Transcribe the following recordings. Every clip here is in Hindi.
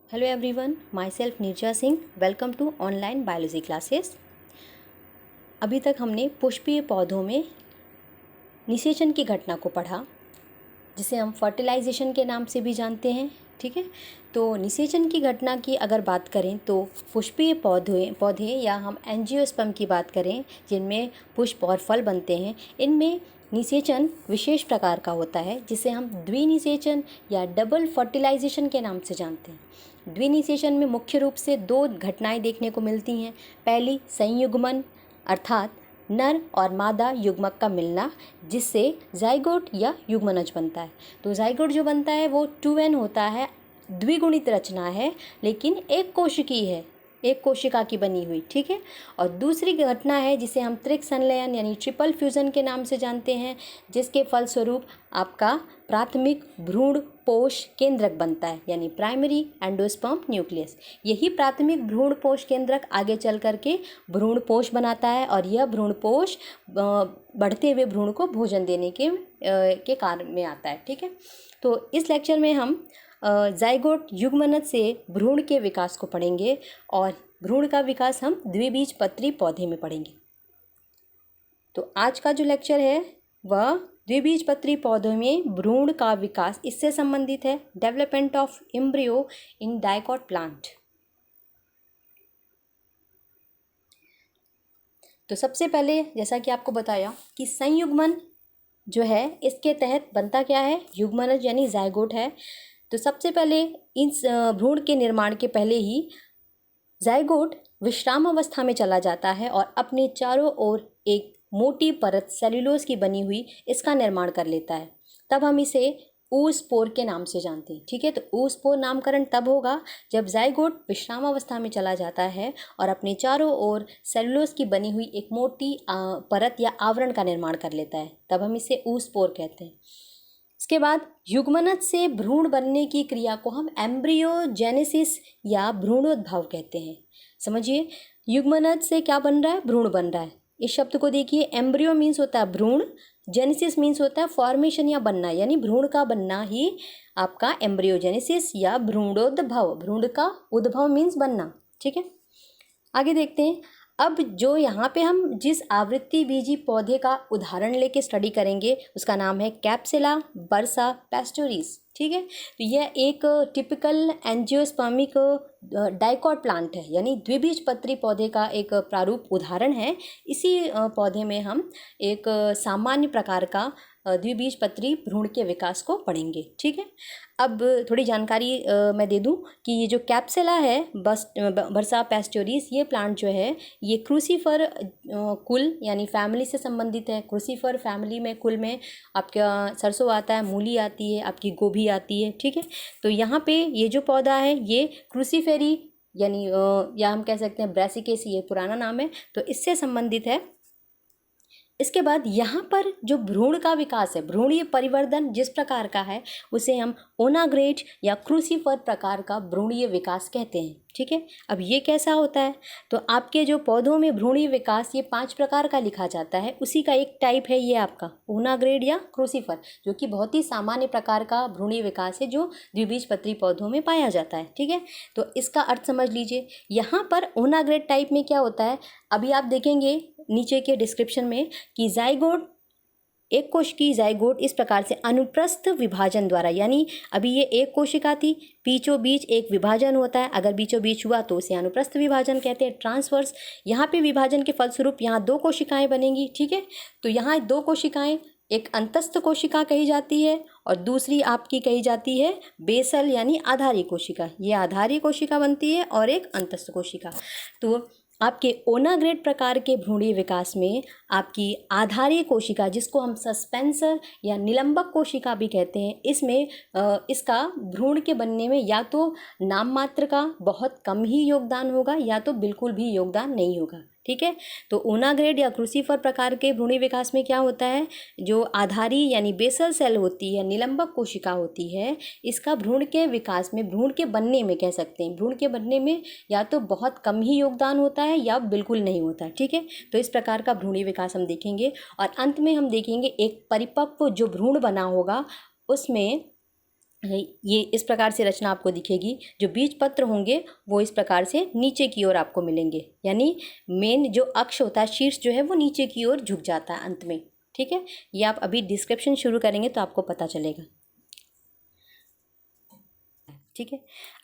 Hello everyone, my self Neerja Singh. Welcome to online biology classes. अभी तक हमने पुष्पीय पौधों में निषेचन की घटना को पढ़ा, जिसे हम फर्टिलाइजेशन के नाम से भी जानते हैं। ठीक है, तो निषेचन की घटना की अगर बात करें तो पुष्पीय पौधे या हम एंजियोस्पर्म की बात करें, जिनमें पुष्प और फल बनते हैं, इनमें निषेचन विशेष प्रकार का होता है, जिसे हम द्विनिषेचन या डबल फर्टिलाइजेशन के नाम से जानते हैं। द्विनिषेचन में मुख्य रूप से दो घटनाएं देखने को मिलती हैं। पहली, संयुग्मन अर्थात नर और मादा युग्मक का मिलना, जिससे जाइगोट या युग्मनज बनता है। तो जाइगोट जो बनता है वो 2n होता है, द्विगुणित रचना है, लेकिन एक कोशिकीय है, एक कोशिका की बनी हुई। ठीक है, और दूसरी घटना है जिसे हम त्रिक संलयन यानी ट्रिपल फ्यूजन के नाम से जानते हैं, जिसके फलस्वरूप आपका प्राथमिक भ्रूण पोष केंद्रक बनता है, यानी प्राइमरी एंडोस्पर्म न्यूक्लियस। यही प्राथमिक भ्रूण पोष केंद्रक आगे चल करके भ्रूण पोष बनाता है, और यह भ्रूण पोष बढ़ते हुए भ्रूण को भोजन देने के कार्य में आता है। ठीक है, तो इस लेक्चर में हम जाइगोट युग्मनज से भ्रूण के विकास को पढ़ेंगे, और भ्रूण का विकास हम द्विबीजपत्री पौधे में पढ़ेंगे। तो आज का जो लेक्चर है वह द्विबीजपत्री पौधों में भ्रूण का विकास, इससे संबंधित है। Development of embryo in dicot plant. तो सबसे पहले जैसा कि आपको बताया कि संयुग्मन जो है, इसके तहत बनता क्या है, युग्मनज यानी जाइगोट है। तो सबसे पहले इस भ्रूण के निर्माण के पहले ही जाइगोट विश्राम अवस्था में चला जाता है और अपने चारों ओर एक मोटी परत सेल्यूलोज की बनी हुई इसका निर्माण कर लेता है। तब हम इसे oospore के नाम से जानते हैं। ठीक है, तो oospore नामकरण तब होगा जब जाइगोट विश्राम अवस्था में चला जाता है और अपने चारों ओर सेल्यूलोज की बनी हुई एक मोटी परत या आवरण का निर्माण कर लेता है, तब हम इसे oospore कहते हैं। इसके बाद युग्मनज से भ्रूण बनने की क्रिया को हम एम्ब्रियोजेनेसिस या भ्रूणोद्भव कहते हैं। समझिए, युग्मनज से क्या बन रहा है, भ्रूण बन रहा है। इस शब्द को देखिए, एम्ब्रियो मीन्स होता है भ्रूण, जेनेसिस मीन्स होता है फॉर्मेशन या बनना, यानी भ्रूण का बनना ही आपका एम्ब्रियोजेनेसिस या भ्रूणोद्भव। भ्रूण का उद्भव मीन्स बनना। ठीक है, आगे देखते हैं। अब जो यहाँ पे हम जिस आवृत्ति बीजी पौधे का उदाहरण लेके स्टडी करेंगे उसका नाम है कैप्सिला बर्सा पैस्टोरिस। ठीक है, तो यह एक टिपिकल एंजियोस्पर्मिक डाइकोट प्लांट है, यानी द्विबीजपत्री पौधे का एक प्रारूप उदाहरण है। इसी पौधे में हम एक सामान्य प्रकार का द्विबीजपत्री भ्रूण के विकास को पढ़ेंगे। ठीक है, अब थोड़ी जानकारी मैं दे दूं कि ये जो कैप्सिला है बर्सा पैस्टोरिस, ये प्लांट जो है ये क्रूसीफर कुल यानी फैमिली से संबंधित है। क्रूसीफर फैमिली में कुल में आपका सरसों आता है, मूली आती है, आपकी गोभी आती है। ठीक है, तो यहाँ पे ये जो पौधा है ये क्रूसीफेरी यानी या हम कह सकते हैं ब्रैसिकेसी, ये पुराना नाम है, तो इससे संबंधित है। इसके बाद यहाँ पर जो भ्रूण का विकास है, भ्रूणीय परिवर्धन जिस प्रकार का है उसे हम ओनाग्रेट या क्रूसीफर प्रकार का भ्रूणीय विकास कहते हैं। ठीक है, अब ये कैसा होता है, तो आपके जो पौधों में भ्रूणीय विकास ये 5 प्रकार का लिखा जाता है, उसी का एक टाइप है ये आपका ओनाग्रेड या क्रूसीफर, जो कि बहुत ही सामान्य प्रकार का भ्रूणीय विकास है जो द्विबीजपत्री पौधों में पाया जाता है। ठीक है, तो इसका अर्थ समझ लीजिए। यहाँ पर ओनाग्रेड टाइप में क्या होता है, अभी आप देखेंगे नीचे के डिस्क्रिप्शन में कि जाइगोट, एक कोश की जाइगोट इस प्रकार से अनुप्रस्थ विभाजन द्वारा, यानी अभी ये एक कोशिका थी, बीचों बीच एक विभाजन होता है, अगर बीचों बीच हुआ तो उसे अनुप्रस्थ विभाजन कहते हैं, ट्रांसवर्स। यहाँ पे विभाजन के फलस्वरूप यहाँ 2 कोशिकाएं बनेंगी। ठीक है, तो यहाँ 2 कोशिकाएं, एक अंतस्थ कोशिका कही जाती है और दूसरी आपकी कही जाती है बेसल यानी आधारी कोशिका। ये आधारी कोशिका बनती है और एक अंतस्थ कोशिका। तो आपके ओनाग्रेड प्रकार के भ्रूणीय विकास में आपकी आधारी कोशिका, जिसको हम सस्पेंसर या निलंबक कोशिका भी कहते हैं, इसमें इसका भ्रूण के बनने में या तो नाम मात्र का बहुत कम ही योगदान होगा या तो बिल्कुल भी योगदान नहीं होगा। ठीक है, तो ओनाग्रेड या क्रूसीफर प्रकार के भ्रूणीय विकास में क्या होता है, जो आधारी यानी बेसल सेल होती है, निलंबक कोशिका होती है, इसका भ्रूण के विकास में, भ्रूण के बनने में कह सकते हैं, भ्रूण के बनने में या तो बहुत कम ही योगदान होता है या बिल्कुल नहीं होता है। ठीक है, तो इस प्रकार का भ्रूणीय विकास हम देखेंगे, और अंत में हम देखेंगे एक परिपक्व जो भ्रूण बना होगा उसमें ये इस प्रकार से रचना आपको दिखेगी। जो बीज पत्र होंगे वो इस प्रकार से नीचे की ओर आपको मिलेंगे, यानी मेन जो अक्ष होता है, शीर्ष जो है वो नीचे की ओर झुक जाता है अंत में। ठीक है, ये आप अभी डिस्क्रिप्शन शुरू करेंगे तो आपको पता चलेगा। ठीक है,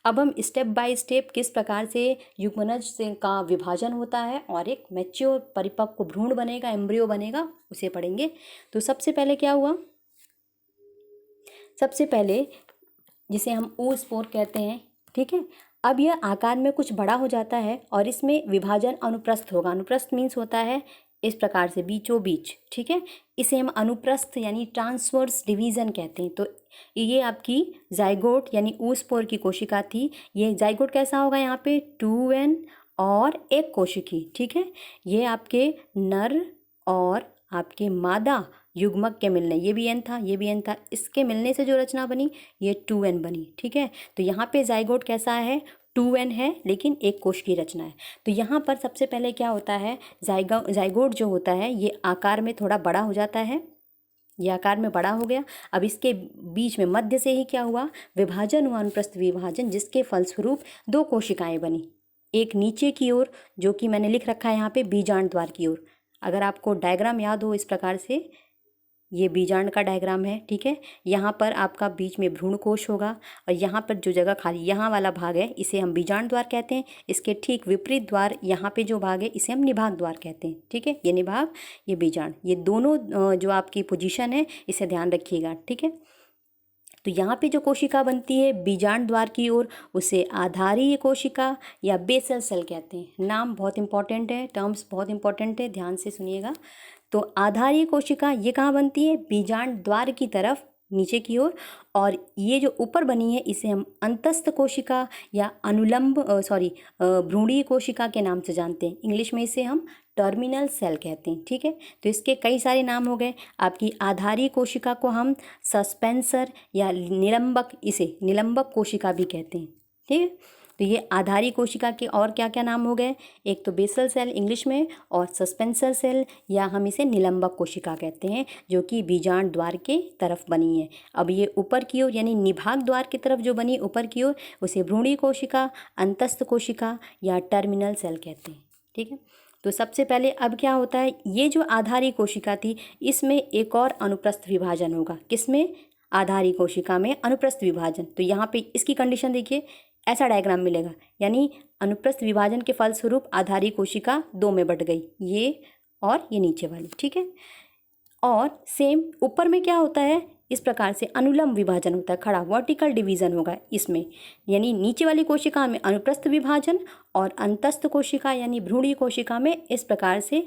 अब हम स्टेप बाय स्टेप किस प्रकार से युग्मनज से का विभाजन होता है और एक मैच्योर परिपक्व भ्रूण बनेगा, एम्ब्रियो बनेगा, उसे पढ़ेंगे। तो सबसे पहले क्या हुआ, सबसे पहले जिसे हम oospore कहते हैं। ठीक है, अब यह आकार में कुछ बड़ा हो जाता है और इसमें विभाजन अनुप्रस्थ होगा। अनुप्रस्थ मीन्स होता है इस प्रकार से बीचों बीच। ठीक है, इसे हम अनुप्रस्थ यानी ट्रांसवर्स डिवीजन कहते हैं। तो ये आपकी जाइगोट यानी oospore की कोशिका थी। ये जाइगोट कैसा होगा, यहाँ पे 2n और एक कोशिकी। ठीक है, ये आपके नर और आपके मादा युग्मक के मिलने, ये भी एन था, ये भी एन था, इसके मिलने से जो रचना बनी ये 2n बनी। ठीक है, तो यहाँ पे जाइगोट कैसा है, 2n है लेकिन एक कोश की रचना है। तो यहाँ पर सबसे पहले क्या होता है, जाइगोट जो होता है ये आकार में थोड़ा बड़ा हो जाता है। ये आकार में बड़ा हो गया। अब इसके बीच में मध्य से ही क्या हुआ, विभाजन हुआ, अनुप्रस्थ विभाजन, जिसके फलस्वरूप दो कोशिकाएं बनी। एक नीचे की ओर जो कि मैंने लिख रखा है यहाँ पे बीजांड द्वार की ओर। अगर आपको डायग्राम याद हो इस प्रकार से, ये बीजांड का डायग्राम है। ठीक है, यहाँ पर आपका बीच में भ्रूण कोश होगा और यहाँ पर जो जगह खाली यहाँ वाला भाग है इसे हम बीजांड द्वार कहते हैं। इसके ठीक विपरीत द्वार यहाँ पे जो भाग है इसे हम निभाग द्वार कहते हैं। ठीक है, ये निभाग, ये बीजांड, ये दोनों जो आपकी पोजीशन है इसे ध्यान रखिएगा। ठीक है, तो यहाँ पे जो कोशिका बनती है बीजांड द्वार की ओर उसे आधारीय कोशिका या बेसल सेल कहते हैं। नाम बहुत इंपॉर्टेंट है, टर्म्स बहुत इंपॉर्टेंट है, ध्यान से सुनिएगा। तो आधारीय कोशिका ये कहाँ बनती है, बीजांड द्वार की तरफ नीचे की ओर। और ये जो ऊपर बनी है इसे हम अंतस्थ कोशिका या अनुलंब भ्रूणीय कोशिका के नाम से जानते हैं। इंग्लिश में इसे हम टर्मिनल सेल कहते हैं। ठीक है, तो इसके कई सारे नाम हो गए। आपकी आधारीय कोशिका को हम सस्पेंसर या निलंबक, इसे निलंबक कोशिका भी कहते हैं। ठीक है, तो ये आधारी कोशिका के और क्या क्या नाम हो गए, एक तो बेसल सेल इंग्लिश में, और सस्पेंसर सेल या हम इसे निलंबक कोशिका कहते हैं, जो कि बीजांड द्वार के तरफ बनी है। अब ये ऊपर की ओर यानी निभाग द्वार की तरफ जो बनी ऊपर की ओर उसे भ्रूणीय कोशिका, अंतस्थ कोशिका या टर्मिनल सेल कहते हैं। ठीक है, तो सबसे पहले अब क्या होता है, ये जो आधारी कोशिका थी इसमें एक और अनुप्रस्थ विभाजन होगा। किसमें, आधारी कोशिका में अनुप्रस्थ विभाजन। तो यहाँ पे इसकी कंडीशन देखिए, ऐसा डायग्राम मिलेगा, यानी अनुप्रस्थ विभाजन के फलस्वरूप आधारी कोशिका दो में बट गई, ये और ये नीचे वाली। ठीक है, और सेम ऊपर में क्या होता है, इस प्रकार से अनुलंब विभाजन होता है, खड़ा वर्टिकल डिवीजन होगा इसमें, यानी नीचे वाली कोशिका में अनुप्रस्थ विभाजन और अंतस्थ कोशिका यानी भ्रूणीय कोशिका में इस प्रकार से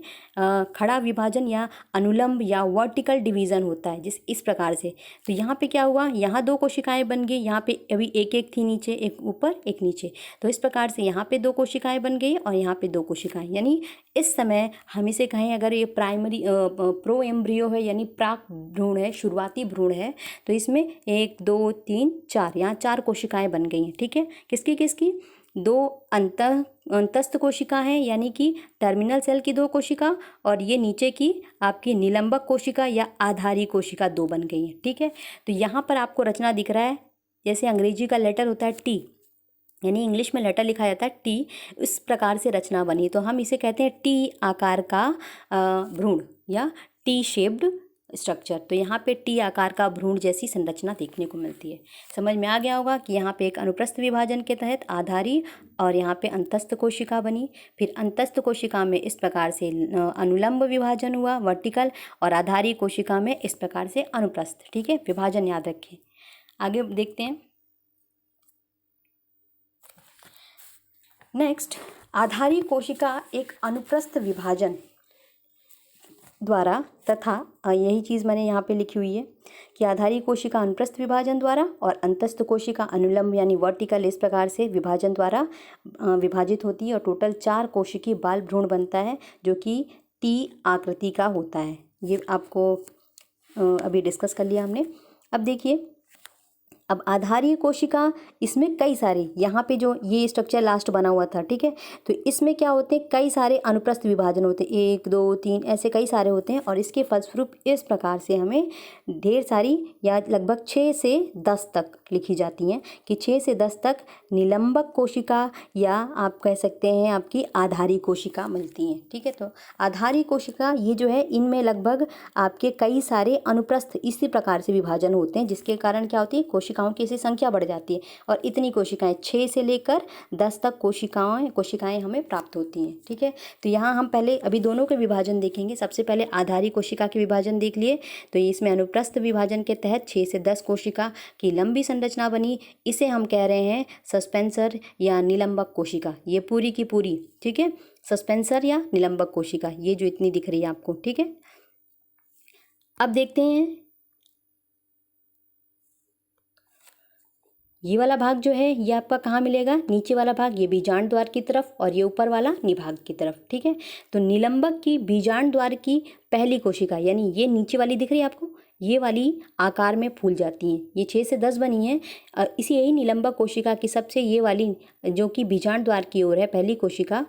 खड़ा विभाजन या अनुलंब या वर्टिकल डिवीजन होता है, इस प्रकार से। तो यहाँ पे क्या हुआ, यहाँ दो कोशिकाएं बन गई, यहाँ पे अभी एक एक थी नीचे, एक ऊपर एक नीचे, तो इस प्रकार से यहाँ पे दो कोशिकाएं बन गई और यहाँ पे दो कोशिकाएं, यानी इस समय हम इसे कहें अगर ये प्राइमरी प्रो एम्ब्रियो है यानी प्राक भ्रूण है, शुरुआती भ्रूण है, तो इसमें 1 2 3 4 यहाँ 4 कोशिकाएं बन गई हैं। ठीक है, किसकी किसकी, दो अंतस्थ कोशिका हैं यानी कि टर्मिनल सेल की दो कोशिका, और ये नीचे की आपकी निलंबक कोशिका या आधारी कोशिका दो बन गई हैं। ठीक है, तो यहाँ पर आपको रचना दिख रहा है, जैसे अंग्रेजी का लेटर होता है टी, यानी इंग्लिश में लेटर लिखा जाता है टी, इस प्रकार से रचना बनी, तो हम इसे कहते हैं टी आकार का भ्रूण या टी शेप्ड स्ट्रक्चर। तो यहाँ पे टी आकार का भ्रूण जैसी संरचना देखने को मिलती है। समझ में आ गया होगा कि यहाँ पे एक अनुप्रस्थ विभाजन के तहत आधारी और यहाँ पे अंतस्थ कोशिका बनी, फिर अंतस्थ कोशिका में इस प्रकार से अनुलंब विभाजन हुआ वर्टिकल, और आधारी कोशिका में इस प्रकार से अनुप्रस्थ। ठीक है, विभाजन याद रखें। आगे देखते हैं। नेक्स्ट, आधारी कोशिका एक अनुप्रस्थ विभाजन द्वारा तथा यही चीज़ मैंने यहाँ पे लिखी हुई है कि आधारी कोशिका अनुप्रस्थ विभाजन द्वारा और अंतस्थ कोशिका अनुलंब यानी वर्टिकल इस प्रकार से विभाजन द्वारा विभाजित होती है, और टोटल 4 कोशिकीय बाल भ्रूण बनता है जो कि टी आकृति का होता है। ये आपको अभी डिस्कस कर लिया हमने। अब देखिए, अब आधारीय कोशिका, इसमें कई सारे, यहाँ पे जो ये स्ट्रक्चर लास्ट बना हुआ था, ठीक है, तो इसमें क्या होते हैं, कई सारे अनुप्रस्थ विभाजन होते हैं, 1 2 3 ऐसे कई सारे होते हैं। और इसके फलस्वरूप इस प्रकार से हमें ढेर सारी या लगभग 6 से 10 तक लिखी जाती हैं कि 6 से 10 तक निलंबक कोशिका या आप कह सकते हैं आपकी आधारी कोशिका मिलती हैं, ठीक है। तो आधारी कोशिका ये जो है, इनमें लगभग आपके कई सारे अनुप्रस्थ इसी प्रकार से विभाजन होते हैं, जिसके कारण क्या होती है, कोशिकाओं की ऐसी संख्या बढ़ जाती है और इतनी कोशिकाएं 6 से लेकर 10 तक कोशिकाएं हमें प्राप्त होती हैं, ठीक है। तो यहाँ हम पहले अभी दोनों के विभाजन देखेंगे। सबसे पहले आधारी कोशिका के विभाजन देख लिए, तो इसमें अनुप्रस्थ विभाजन के तहत 6 से 10 कोशिका की लंबी संरचना बनी, इसे हम कह रहे हैं सस्पेंसर या निलंबक कोशिका, ये पूरी की पूरी, ठीक है, सस्पेंसर या निलंबक कोशिका, ये जो इतनी दिख रही है आपको, ठीक है। अब देखते हैं ये वाला भाग जो है ये आपका कहाँ मिलेगा, नीचे वाला भाग, ये बीजांड द्वार की तरफ और ये ऊपर वाला निभाग की तरफ, ठीक है। तो निलंबक की बीजांड द्वार की पहली कोशिका, यानी ये नीचे वाली दिख रही है आपको, ये वाली आकार में फूल जाती हैं, ये 6 से 10 बनी है। इसी यही निलंबक कोशिका की सबसे ये वाली जो कि बीजांड द्वार की ओर है पहली कोशिका,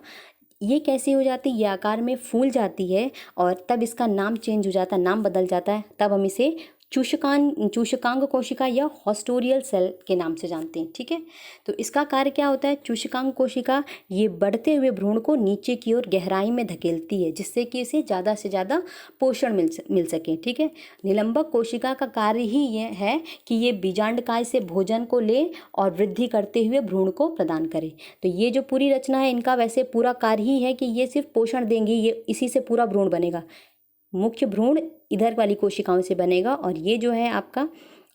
ये कैसे हो जाती है, ये आकार में फूल जाती है और तब इसका नाम चेंज हो जाता है, नाम बदल जाता है, तब हम इसे चूषकांग कोशिका या हॉस्टोरियल सेल के नाम से जानते हैं, ठीक है। तो इसका कार्य क्या होता है, चूषकांग कोशिका ये बढ़ते हुए भ्रूण को नीचे की ओर गहराई में धकेलती है, जिससे कि इसे ज़्यादा से ज़्यादा पोषण मिल सके, ठीक है। निलंबक कोशिका का कार्य ही ये है कि ये बीजांडकाय से भोजन को ले और वृद्धि करते हुए भ्रूण को प्रदान करे। तो ये जो पूरी रचना है इनका वैसे पूरा कार्य ही है कि ये सिर्फ पोषण देंगी, ये इसी से पूरा भ्रूण बनेगा, मुख्य भ्रूण इधर वाली कोशिकाओं से बनेगा और ये जो है आपका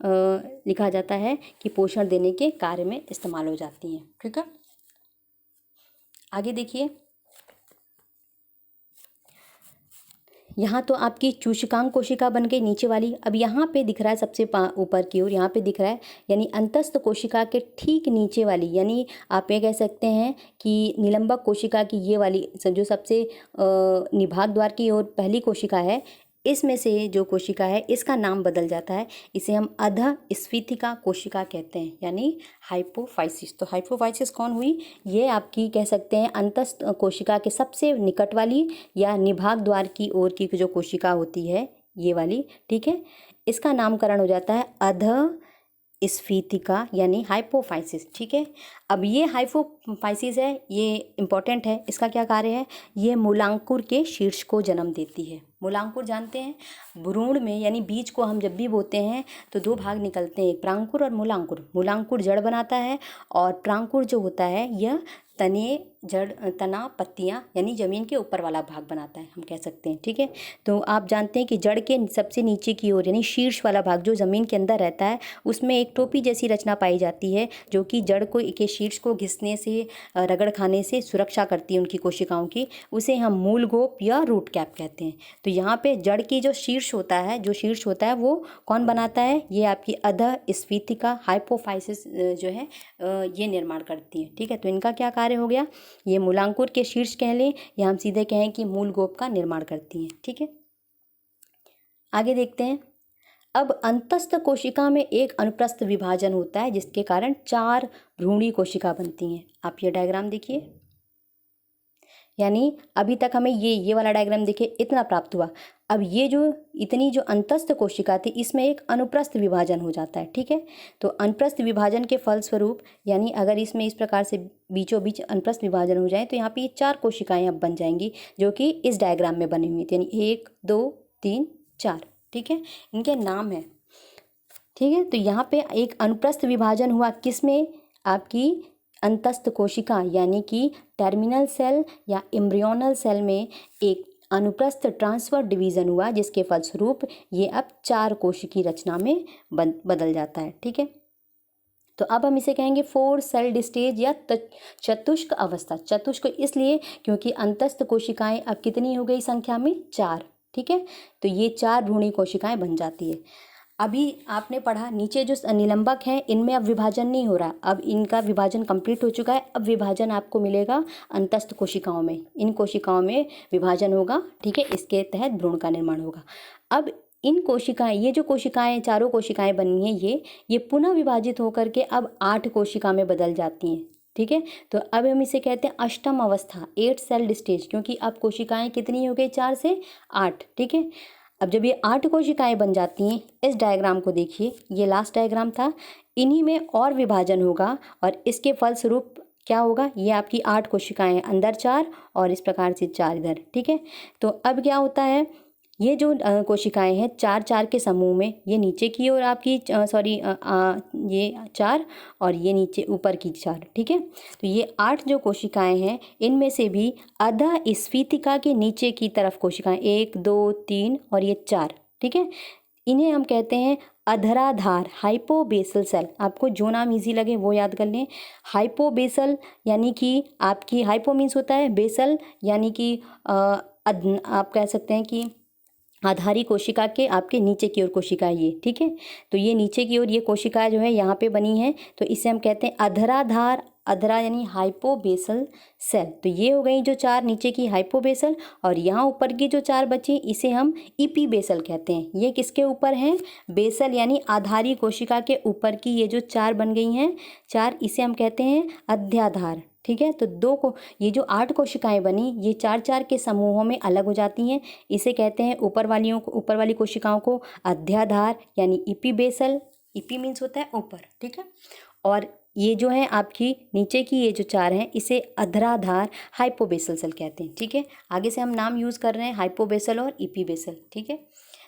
लिखा जाता है कि पोषण देने के कार्य में इस्तेमाल हो जाती हैं, ठीक है। आगे देखिए, यहाँ तो आपकी चूषकांग कोशिका बन गई नीचे वाली। अब यहाँ पे दिख रहा है सबसे ऊपर की ओर, यहाँ पे दिख रहा है यानी अंतस्थ कोशिका के ठीक नीचे वाली, यानी आप ये कह सकते हैं कि निलंबक कोशिका की ये वाली जो सबसे निभाग द्वार की ओर पहली कोशिका है, इसमें से जो कोशिका है इसका नाम बदल जाता है, इसे हम अध स्फीतिका कोशिका कहते हैं, यानी हाइपोफाइसिस। तो हाइपोफाइसिस कौन हुई, ये आपकी कह सकते हैं अंतस्थ कोशिका के सबसे निकट वाली या निभाग द्वार की ओर की जो कोशिका होती है ये वाली, ठीक है, इसका नामकरण हो जाता है अध स्फीतिका यानी हाइपोफाइसिस, ठीक है। अब ये हाइपोफाइसिस है, ये इम्पॉर्टेंट है, इसका क्या कार्य है, ये मूलांकुर के शीर्ष को जन्म देती है। मूलांकुर जानते हैं, भ्रूण में यानी बीज को हम जब भी बोते हैं तो 2 भाग निकलते हैं, एक प्रांकुर और मूलांकुर। मूलांकुर जड़ बनाता है और प्रांकुर जो होता है यह तना पत्तियां यानी ज़मीन के ऊपर वाला भाग बनाता है, हम कह सकते हैं, ठीक है। तो आप जानते हैं कि जड़ के सबसे नीचे की ओर यानी शीर्ष वाला भाग जो ज़मीन के अंदर रहता है, उसमें एक टोपी जैसी रचना पाई जाती है जो कि जड़ को के शीर्ष को घिसने से, रगड़ खाने से सुरक्षा करती है उनकी कोशिकाओं की, उसे हम मूल गोप या रूट कैप कहते हैं। तो यहाँ पे जड़ की जो शीर्ष होता है वो कौन बनाता है, ये आपकी अध स्फीतिका हाइपोफाइसिस जो है ये निर्माण करती है, ठीक है। तो इनका क्या कार्य हो गया, ये मूलांकुर के शीर्ष कह लें या हम सीधे कहें कि मूल गोप का निर्माण करती हैं, ठीक है। आगे देखते हैं, अब अंतस्थ कोशिका में एक अनुप्रस्थ विभाजन होता है जिसके कारण 4 भ्रूणी कोशिका बनती हैं। आप ये डायग्राम देखिए, यानी अभी तक हमें ये वाला डायग्राम देखिए इतना प्राप्त हुआ। अब ये जो इतनी जो अंतस्थ कोशिका थी इसमें एक अनुप्रस्थ विभाजन हो जाता है, ठीक है। तो अनुप्रस्थ विभाजन के फलस्वरूप यानी अगर इसमें इस प्रकार से बीचों बीच अनुप्रस्थ विभाजन हो जाए तो यहाँ पे ये 4 कोशिकाएं अब बन जाएंगी जो कि इस डायग्राम में बनी हुई थी, यानी 1 2 3 4, ठीक है, इनके नाम है, ठीक है। तो यहाँ पे एक अनुप्रस्थ विभाजन हुआ किसमें, आपकी अंतस्थ कोशिका यानी कि टर्मिनल सेल या एम्ब्रियोनल सेल में एक अनुप्रस्थ ट्रांसफर डिवीज़न हुआ जिसके फलस्वरूप ये अब 4 कोशिकी रचना में बदल जाता है, ठीक है। तो अब हम इसे कहेंगे 4 सेल्ड स्टेज या चतुष्क अवस्था। चतुष्क इसलिए क्योंकि अंतस्थ कोशिकाएं अब कितनी हो गई संख्या में, 4, ठीक है। तो ये 4 भ्रूणी कोशिकाएं बन जाती है। अभी आपने पढ़ा नीचे जो निलंबक हैं इनमें अब विभाजन नहीं हो रहा, अब इनका विभाजन कंप्लीट हो चुका है। अब विभाजन आपको मिलेगा अंतस्थ कोशिकाओं में, इन कोशिकाओं में विभाजन होगा, ठीक है, इसके तहत भ्रूण का निर्माण होगा। अब इन कोशिकाएं, ये जो कोशिकाएं, चारों कोशिकाएं बनी हैं, ये पुनः विभाजित होकर के अब 8 कोशिका में बदल जाती हैं। ठीक है, तो अब हम इसे कहते हैं अष्टम अवस्था, 8 सेल्ड स्टेज, क्योंकि अब कोशिकाएं कितनी हो गई, 4 से 8। ठीक है, अब जब ये 8 कोशिकाएं बन जाती हैं, इस डायग्राम को देखिए, ये लास्ट डायग्राम था, इन्हीं में और विभाजन होगा और इसके फलस्वरूप क्या होगा, ये आपकी 8 कोशिकाएं, अंदर 4 और इस प्रकार से 4 इधर। ठीक है, तो अब क्या होता है, ये जो कोशिकाएं हैं 4-4 के समूह में, ये नीचे की ओर आपकी ये 4 और ये नीचे ऊपर की 4। ठीक है, तो ये 8 जो कोशिकाएं हैं, इनमें से भी अधः स्फीतिका के नीचे की तरफ कोशिकाएं 1 2 3 और ये 4। ठीक है, इन्हें हम कहते हैं अधराधार, हाइपोबेसल सेल। आपको जो नाम इजी लगे वो याद कर लें। हाइपोबेसल यानी कि आपकी, हाइपो मीन्स होता है बेसल, यानी कि आप कह सकते हैं कि आधारी कोशिका के आपके नीचे की ओर कोशिका ये। ठीक है, तो ये नीचे की ओर ये कोशिका जो है यहाँ पे बनी है, तो इसे हम कहते हैं अधराधार, अधरा यानी हाइपोबेसल सेल। तो ये हो गई जो 4 नीचे की हाइपोबेसल, और यहाँ ऊपर की जो 4 बची इसे हम इपीबेसल कहते हैं। ये किसके ऊपर हैं, बेसल यानी आधारी कोशिका के ऊपर की ये जो 4 बन गई हैं 4, इसे हम कहते हैं अध्याधार। ठीक है, तो ये जो 8 कोशिकाएं बनी, ये 4-4 के समूहों में अलग हो जाती हैं, इसे कहते हैं ऊपर वाली कोशिकाओं को अध्याधार यानी इपीबेसल, इपी मीन्स होता है ऊपर। ठीक है, और ये जो है आपकी नीचे की ये जो 4 हैं, इसे अधराधार हाइपोबेसल सेल कहते हैं। ठीक है, आगे से हम नाम यूज़ कर रहे हैं हाइपोबेसल और इपीबेसल। ठीक है,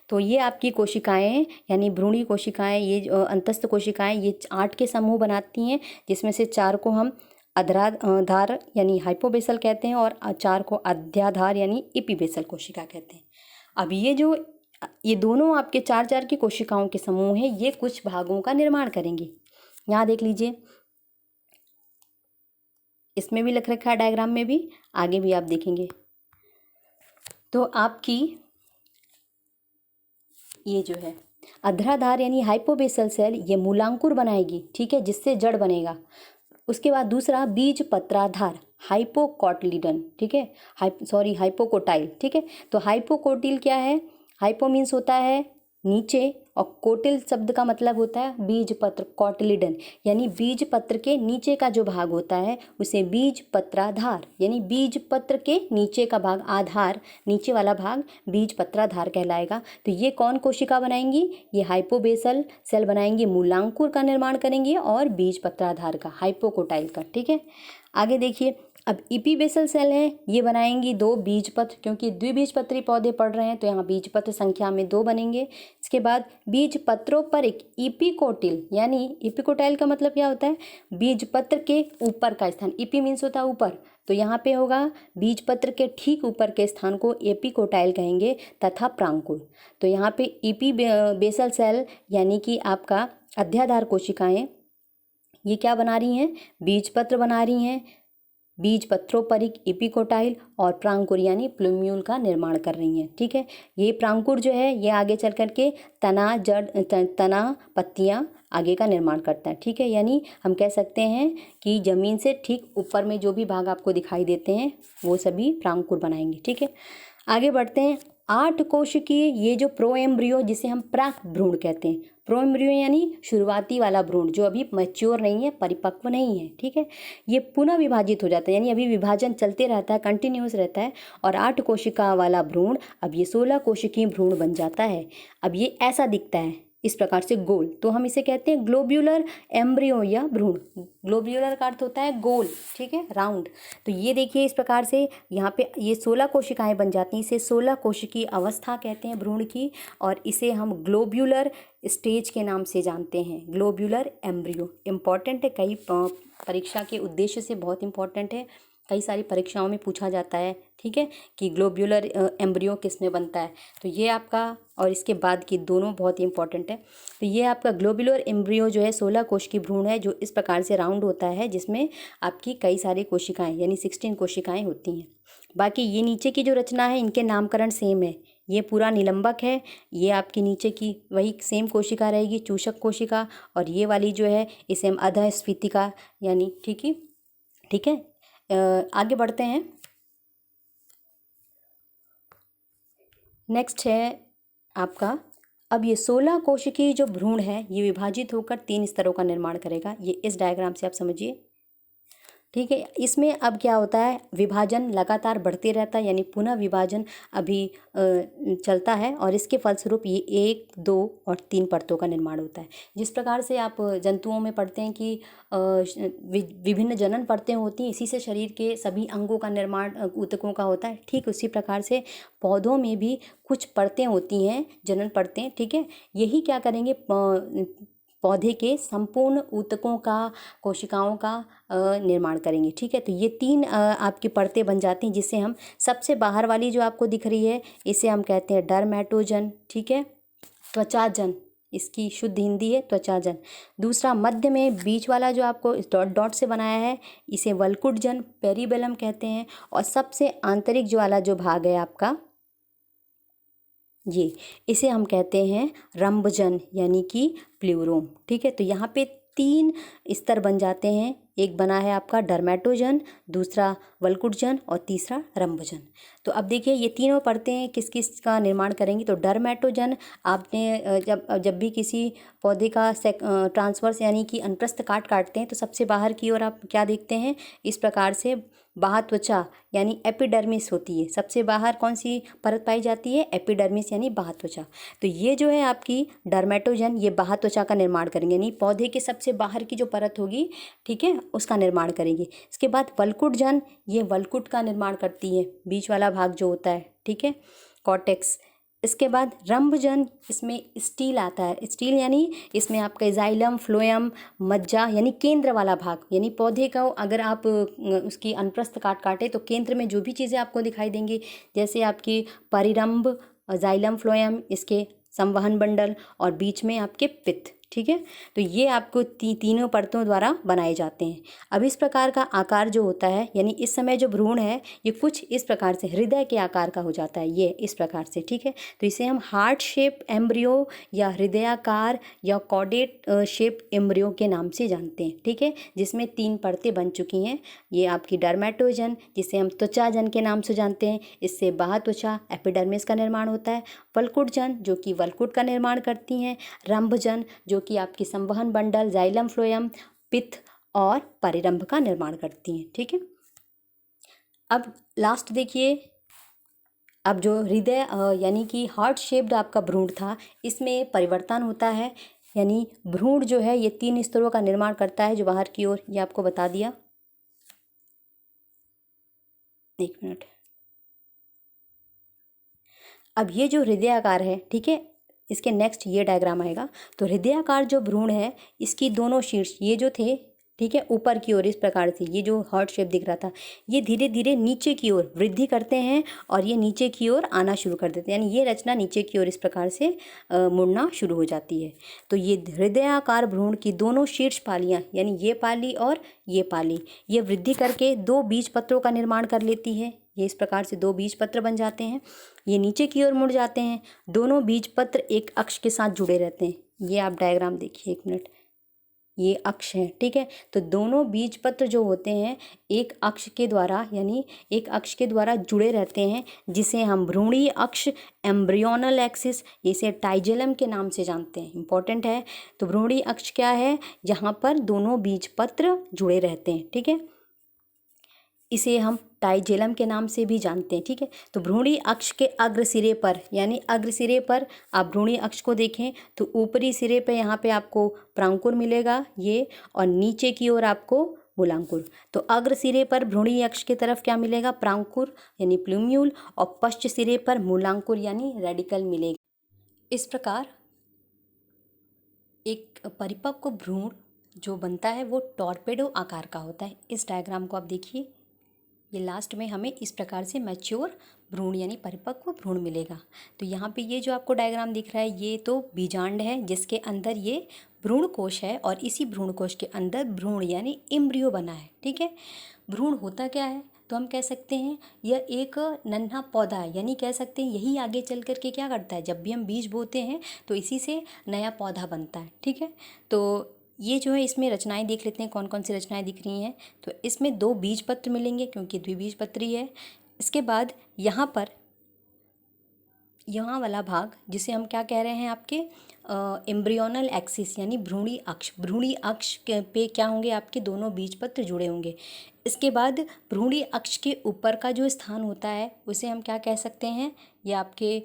तो ये आपकी कोशिकाएं यानी भ्रूणी कोशिकाएं, ये अंतस्थ कोशिकाएं, ये 8 के समूह बनाती हैं, जिसमें से 4 को हम अधराधार यानी हाइपोबेसल कहते हैं और 4 को अध्याधार यानी इपीबेसल कोशिका कहते हैं। अब ये दोनों आपके 4-4 की कोशिकाओं के समूह हैं, ये कुछ भागों का निर्माण करेंगे। यहाँ देख लीजिए, इसमें भी लिख रखा है, डायग्राम में भी, आगे भी आप देखेंगे। तो आपकी ये जो है अधराधार यानी हाइपोबेसल सेल, ये मूलांकुर बनाएगी। ठीक है, जिससे जड़ बनेगा। उसके बाद दूसरा बीज पत्राधार हाइपोकोटिलिडन। ठीक है, हाइपोकोटाइल। ठीक है, तो हाइपोकोटिल क्या है, हाइपो मीन्स होता है नीचे, और कोटिल शब्द का मतलब होता है बीज पत्र, कोटिलिडन यानी बीज पत्र के नीचे का जो भाग होता है उसे बीज पत्राधार यानी बीज पत्र के नीचे का भाग, आधार नीचे वाला भाग बीज पत्राधार कहलाएगा। तो ये कौन कोशिका बनाएंगी, ये हाइपोबेसल सेल बनाएंगी, मूलांकुर का निर्माण करेंगी और बीज पत्राधार का, हाइपोकोटाइल का। ठीक है, आगे देखिए, अब इपीबेसल सेल है, ये बनाएंगी 2 बीजपत्र, क्योंकि द्विबीजपत्री पौधे पड़ रहे हैं तो यहाँ बीजपत्र संख्या में 2 बनेंगे। इसके बाद बीज पत्रों पर एक इपिकोटिल यानी इपिकोटाइल का मतलब क्या होता है, बीजपत्र के ऊपर का स्थान, इपी मीन्स होता है ऊपर, तो यहाँ पे होगा बीजपत्र के ठीक ऊपर के स्थान को एपिकोटाइल कहेंगे, तथा प्रांकुर। तो यहाँ पे इपीबेसल सेल यानी कि आपका अध्याधार कोशिकाएं, ये क्या बना रही हैं, बीजपत्र बना रही हैं, बीज पत्रों पर एक एपिकोटाइल और प्रांकुर यानी प्लूम्यूल का निर्माण कर रही हैं। ठीक है, ये प्रांकुर जो है ये आगे चल करके तना पत्तियां आगे का निर्माण करता है। ठीक है, यानी हम कह सकते हैं कि जमीन से ठीक ऊपर में जो भी भाग आपको दिखाई देते हैं वो सभी प्रांकुर बनाएंगे। ठीक है, आगे बढ़ते हैं। 8 कोशिकीय ये जो प्रोएम्ब्रियो, जिसे हम प्राक भ्रूण कहते हैं, प्रोएम्ब्रियो यानी शुरुआती वाला भ्रूण जो अभी मैच्योर नहीं है, परिपक्व नहीं है। ठीक है, ये पुनः विभाजित हो जाता है, यानी अभी विभाजन चलते रहता है, कंटिन्यूस रहता है, और 8 कोशिका वाला भ्रूण अब ये 16 कोशिकीय भ्रूण बन जाता है। अब ये ऐसा दिखता है इस प्रकार से गोल, तो हम इसे कहते हैं ग्लोब्यूलर एम्ब्रियो या भ्रूण। ग्लोब्यूलर का अर्थ होता है गोल। ठीक है, राउंड। तो ये देखिए इस प्रकार से यहाँ पे ये 16 कोशिकाएं बन जाती हैं, इसे 16 कोशिकीय अवस्था कहते हैं भ्रूण की, और इसे हम ग्लोब्यूलर स्टेज के नाम से जानते हैं, ग्लोब्यूलर एम्ब्रियो। इम्पॉर्टेंट है, कई परीक्षा के उद्देश्य से बहुत इंपॉर्टेंट है, कई सारी परीक्षाओं में पूछा जाता है। ठीक है, कि ग्लोब्यूलर एम्ब्रियो किस में बनता है, तो ये आपका, और इसके बाद की दोनों बहुत ही इंपॉर्टेंट है। तो ये आपका ग्लोब्यूलर एम्ब्रियो जो है 16 कोश की भ्रूण है, जो इस प्रकार से राउंड होता है, जिसमें आपकी कई सारी कोशिकाएं यानी 16 कोशिकाएं होती हैं। बाकी ये नीचे की जो रचना है, इनके नामकरण सेम है। ये पूरा निलंबक है, ये आपकी नीचे की वही सेम कोशिका रहेगी, चूषक कोशिका, और ये वाली जो है इसे हम अधस्फीतिका यानी, ठीक है। आगे बढ़ते हैं। नेक्स्ट है आपका अब ये 16 कोशिकीय जो भ्रूण है ये विभाजित होकर 3 स्तरों का निर्माण करेगा। ये इस डायग्राम से आप समझिए, ठीक है। इसमें अब क्या होता है, विभाजन लगातार बढ़ते रहता है, यानी पुनः विभाजन अभी चलता है और इसके फलस्वरूप ये 1, 2 और 3 परतों का निर्माण होता है। जिस प्रकार से आप जंतुओं में पढ़ते हैं कि विभिन्न जनन परतें होती हैं, इसी से शरीर के सभी अंगों का निर्माण ऊतकों का होता है, ठीक उसी प्रकार से पौधों में भी कुछ परतें होती हैं, जनन परतें, ठीक है। यही क्या करेंगे, पौधे के संपूर्ण ऊतकों का, कोशिकाओं का निर्माण करेंगे, ठीक है। तो ये 3 आपकी परतें बन जाती हैं, जिससे हम सबसे बाहर वाली जो आपको दिख रही है इसे हम कहते हैं डर्मेटोजन, ठीक है, त्वचाजन, इसकी शुद्ध हिंदी है त्वचाजन। दूसरा मध्य में बीच वाला जो आपको इस डॉट डॉट से बनाया है इसे वल्कुटजन, पेरिबेलम कहते हैं। और सबसे आंतरिक जो वाला जो भाग है आपका ये, इसे हम कहते हैं रंभजन यानी कि प्ल्यूरोम, ठीक है। तो यहाँ पे 3 स्तर बन जाते हैं, एक बना है आपका डर्मेटोजन, दूसरा वल्कुटजन और तीसरा रंभजन। तो अब देखिए ये तीनों परतें किस किस का निर्माण करेंगी। तो डर्मेटोजन आपने जब भी किसी पौधे का ट्रांसवर्स यानी कि अनुप्रस्थ काटते हैं तो सबसे बाहर की ओर आप क्या देखते हैं, इस प्रकार से बाह्य त्वचा यानी एपिडर्मिस होती है। सबसे बाहर कौन सी परत पाई जाती है, एपिडर्मिस यानी बाह्य त्वचा। तो ये जो है आपकी डर्मेटोजन, ये बाह्य त्वचा का निर्माण करेंगे, यानी पौधे के सबसे बाहर की जो परत होगी, ठीक है, उसका निर्माण करेंगे। इसके बाद वल्कुटजन, ये वल्कुट का निर्माण करती है, बीच वाला भाग जो होता है, ठीक है, कॉर्टेक्स। इसके बाद रंभजन, इसमें स्टील आता है, स्टील यानी इसमें आपका जाइलम, फ्लोएम, मज्जा यानी केंद्र वाला भाग, यानी पौधे का अगर आप उसकी अनुप्रस्थ काटे तो केंद्र में जो भी चीज़ें आपको दिखाई देंगी, जैसे आपकी परिरंभ, जाइलम, फ्लोएम, इसके संवहन बंडल और बीच में आपके पित्त, ठीक है। तो ये आपको तीनों परतों द्वारा बनाए जाते हैं। अब इस प्रकार का आकार जो होता है, यानी इस समय जो भ्रूण है ये कुछ इस प्रकार से हृदय के आकार का हो जाता है, ये इस प्रकार से, ठीक है। तो इसे हम हार्ट शेप एम्ब्रियो या हृदयाकार या कॉर्डेट शेप एम्ब्रियो के नाम से जानते हैं, ठीक है, जिसमें 3 परतें बन चुकी हैं। ये आपकी डर्मेटोजन, जिसे हम त्वचाजन के नाम से जानते हैं, इससे बाह्य त्वचा एपिडर्मिस का निर्माण होता है। वल्कुटजन जो कि वल्कुट का निर्माण करती हैं। रंभजन जो कि आपकी संवहन बंडल, जाइलम, फ्लोएम, पित्त और परिरंभ का निर्माण करती हैं, ठीक है। अब लास्ट देखिए, अब जो हृदय यानी कि हार्ट शेप्ड आपका भ्रूण था, इसमें परिवर्तन होता है, यानी भ्रूण जो है ये 3 स्तरों का निर्माण करता है, जो बाहर की ओर, ये आपको बता दिया। एक मिनट, अब ये जो हृदयाकार है, ठीक है, इसके नेक्स्ट ये डायग्राम आएगा। तो हृदयाकार जो भ्रूण है इसकी दोनों शीर्ष ये जो थे, ठीक है, ऊपर की ओर इस प्रकार से, ये जो हार्ट शेप दिख रहा था ये धीरे धीरे नीचे की ओर वृद्धि करते हैं और ये नीचे की ओर आना शुरू कर देते हैं, यानी ये रचना नीचे की ओर इस प्रकार से मुड़ना शुरू हो जाती है। तो ये हृदयाकार भ्रूण की दोनों शीर्ष पालियाँ, यानी ये पाली और ये पाली, ये वृद्धि करके 2 बीज पत्रों का निर्माण कर लेती है। ये इस प्रकार से 2 बीज पत्र बन जाते हैं, ये नीचे की ओर मुड़ जाते हैं। दोनों बीज पत्र एक अक्ष के साथ जुड़े रहते हैं। ये आप डायग्राम देखिए, एक मिनट, ये अक्ष है, ठीक है। तो दोनों बीज पत्र जो होते हैं एक अक्ष के द्वारा, यानी एक अक्ष के द्वारा जुड़े रहते हैं, जिसे हम भ्रूणीय अक्ष, एम्ब्रियोनल एक्सिस, इसे टाइजेलम के नाम से जानते हैं। इंपॉर्टेंट है। तो भ्रूणीय अक्ष क्या है, यहाँ पर दोनों बीज पत्र जुड़े रहते हैं, ठीक है, इसे हम टाइजेलम के नाम से भी जानते हैं, ठीक है। तो भ्रूणीय अक्ष के अग्र सिरे पर, यानी अग्र सिरे पर आप भ्रूणीय अक्ष को देखें तो ऊपरी सिरे पे यहाँ पे आपको प्रांकुर मिलेगा ये, और नीचे की ओर आपको मूलांकुर। तो अग्र सिरे पर भ्रूणीय अक्ष की तरफ क्या मिलेगा, प्रांकुर यानी प्लूम्यूल, और पश्च सिरे पर मूलांकुर यानी रेडिकल मिलेगा। इस प्रकार एक परिपक्व भ्रूण जो बनता है वो टॉर्पेडो आकार का होता है। इस डायग्राम को आप देखिए, ये लास्ट में हमें इस प्रकार से मैच्योर भ्रूण यानी परिपक्व भ्रूण मिलेगा। तो यहाँ पे ये जो आपको डायग्राम दिख रहा है ये तो बीजांड है, जिसके अंदर ये भ्रूण कोश है, और इसी भ्रूण कोश के अंदर भ्रूण यानी एम्ब्रियो बना है, ठीक है। भ्रूण होता क्या है, तो हम कह सकते हैं यह एक नन्हा पौधा है, यानी कह सकते हैं यही आगे चल कर के क्या करता है, जब भी हम बीज बोते हैं तो इसी से नया पौधा बनता है, ठीक है। तो ये जो है इसमें रचनाएं देख लेते हैं, कौन कौन सी रचनाएं दिख रही हैं। तो इसमें 2 बीज पत्र मिलेंगे क्योंकि द्विबीजपत्री है। इसके बाद यहाँ पर यहाँ वाला भाग जिसे हम क्या कह रहे हैं, आपके एम्ब्रियोनल एक्सिस यानी भ्रूणी अक्ष पे क्या होंगे, आपके दोनों बीजपत्र जुड़े होंगे। इसके बाद भ्रूणी अक्ष के ऊपर का जो स्थान होता है उसे हम क्या कह सकते हैं, ये आपके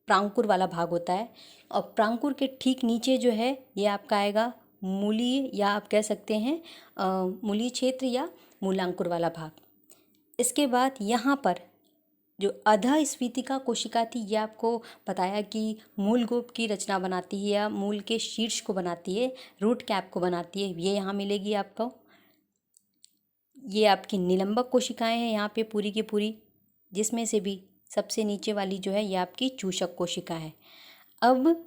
प्रांकुर वाला भाग होता है। और प्रांकुर के ठीक नीचे जो है ये आपका आएगा मूलीय, या आप कह सकते हैं मूलीय क्षेत्र या मूलांकुर वाला भाग। इसके बाद यहाँ पर जो अधःस्फीतिका कोशिका थी, ये आपको बताया कि मूल गोप की रचना बनाती है या मूल के शीर्ष को बनाती है, रूट कैप को बनाती है, ये यहाँ मिलेगी आपको। ये आपकी निलंबक कोशिकाएं हैं यहाँ पे पूरी की पूरी, जिसमें से भी सबसे नीचे वाली जो है ये आपकी चूषक कोशिका है। अब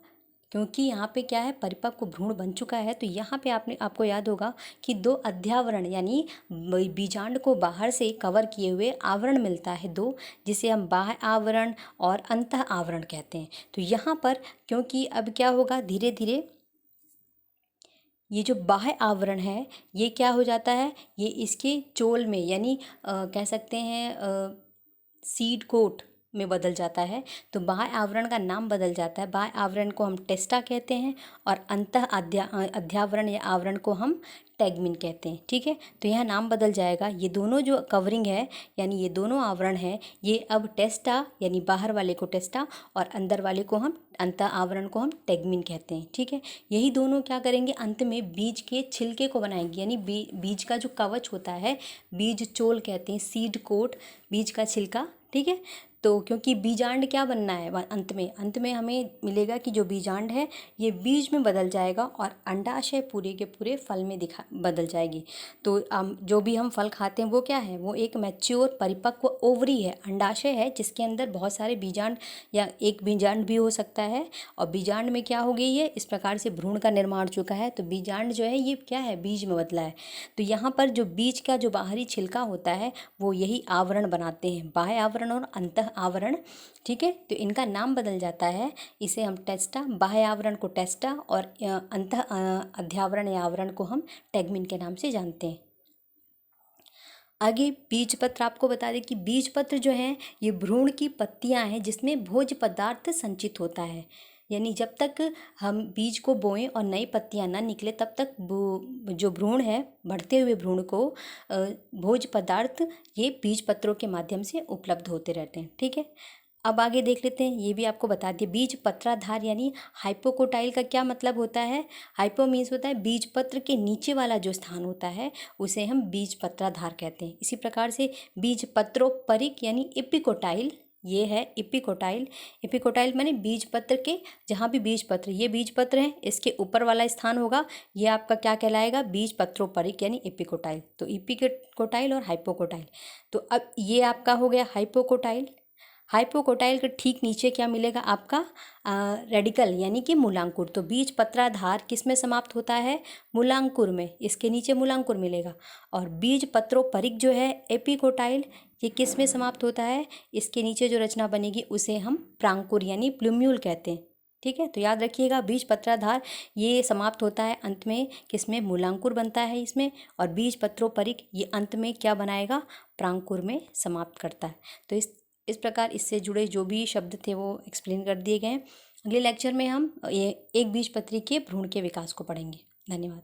क्योंकि यहाँ पे क्या है, परिपक्व भ्रूण बन चुका है, तो यहाँ पे आपको याद होगा कि दो अध्यावरण यानी बीजांड को बाहर से कवर किए हुए आवरण मिलता है दो, जिसे हम बाह्य आवरण और अंतः आवरण कहते हैं। तो यहाँ पर क्योंकि अब क्या होगा, धीरे धीरे ये जो बाह्य आवरण है ये क्या हो जाता है, ये इसके चोल में यानी कह सकते हैं सीड कोट में बदल जाता है। तो बाह्य आवरण का नाम बदल जाता है, बाह्य आवरण को हम टेस्टा कहते हैं और अंतः अध्यावरण या आवरण को हम टैगमिन कहते हैं। ठीक है, तो यह नाम बदल जाएगा। ये दोनों जो कवरिंग है यानी ये दोनों आवरण है, ये अब टेस्टा यानी बाहर वाले को टेस्टा और अंदर वाले को हम अंतः आवरण को हम टैगमिन कहते हैं। ठीक है, यही दोनों क्या करेंगे, अंत में बीज के छिलके को बनाएंगे, यानी बीज का जो कवच होता है, बीज चोल कहते हैं, सीड कोट, बीज का छिलका। ठीक है, तो क्योंकि बीजांड क्या बनना है अंत में हमें मिलेगा कि जो बीजांड है ये बीज में बदल जाएगा और अंडाशय पूरे के पूरे फल में बदल जाएगी। तो जो भी हम फल खाते हैं वो क्या है, वो एक मैच्योर परिपक्व ओवरी है, अंडाशय है, जिसके अंदर बहुत सारे बीजांड या एक बीजांड भी हो सकता है। और बीजांड में क्या हो गई है, इस प्रकार से भ्रूण का निर्माण चुका है, तो बीजांड जो है ये क्या है, बीज में बदला है। तो यहाँ पर जो बीज का जो बाहरी छिलका होता है वो यही आवरण बनाते हैं, बाह्य आवरण और अंतः आवरण। ठीक है, तो इनका नाम बदल जाता है, इसे हम टेस्टा, बाह्य आवरण को टेस्टा और अंतः अध्यावरण या आवरण को हम टैगमिन के नाम से जानते हैं। आगे बीजपत्र, आपको बता दें कि बीजपत्र जो है ये भ्रूण की पत्तियां हैं जिसमें भोज्य पदार्थ संचित होता है। यानी जब तक हम बीज को बोएं और नई पत्तियां ना निकले तब तक जो भ्रूण है, बढ़ते हुए भ्रूण को भोज्य पदार्थ ये बीज पत्रों के माध्यम से उपलब्ध होते रहते हैं। ठीक है, अब आगे देख लेते हैं, ये भी आपको बता दिए। बीज पत्राधार यानी हाइपोकोटाइल का क्या मतलब होता है, हाइपो मीन्स होता है बीज पत्र के नीचे वाला जो स्थान होता है उसे हम बीज पत्राधार कहते हैं। इसी प्रकार से बीज पत्रोपरिक यानी एपिकोटाइल, ये है एपिकोटाइल। एपिकोटाइल माने बीज पत्र के, जहाँ भी बीज पत्र, ये बीज पत्र है, इसके ऊपर वाला स्थान होगा, ये आपका क्या कहलाएगा, बीज पत्रोपरिक यानी एपिकोटाइल। तो एपिकोटाइल और हाइपोकोटाइल, तो अब ये आपका हो गया हाइपोकोटाइल। हाइपोकोटाइल के ठीक नीचे क्या मिलेगा आपका, रेडिकल यानी कि मूलांकुर। तो बीज पत्राधार किस में समाप्त होता है, मूलांकुर में, इसके नीचे मूलांकुर मिलेगा। और बीज पत्रोपरिक जो है एपिकोटाइल, ये किस में समाप्त होता है, इसके नीचे जो रचना बनेगी उसे हम प्रांकुर यानी प्लूम्यूल कहते हैं। ठीक है, तो याद रखिएगा बीज पत्राधार ये समाप्त होता है अंत में किसमें, मूलांकुर बनता है इसमें, और बीज पत्रोपरिक ये अंत में क्या बनाएगा, प्रांकुर में समाप्त करता है। तो इस प्रकार इससे जुड़े जो भी शब्द थे वो एक्सप्लेन कर दिए गए हैं। अगले लेक्चर में हम एक बीजपत्री के भ्रूण के विकास को पढ़ेंगे। धन्यवाद।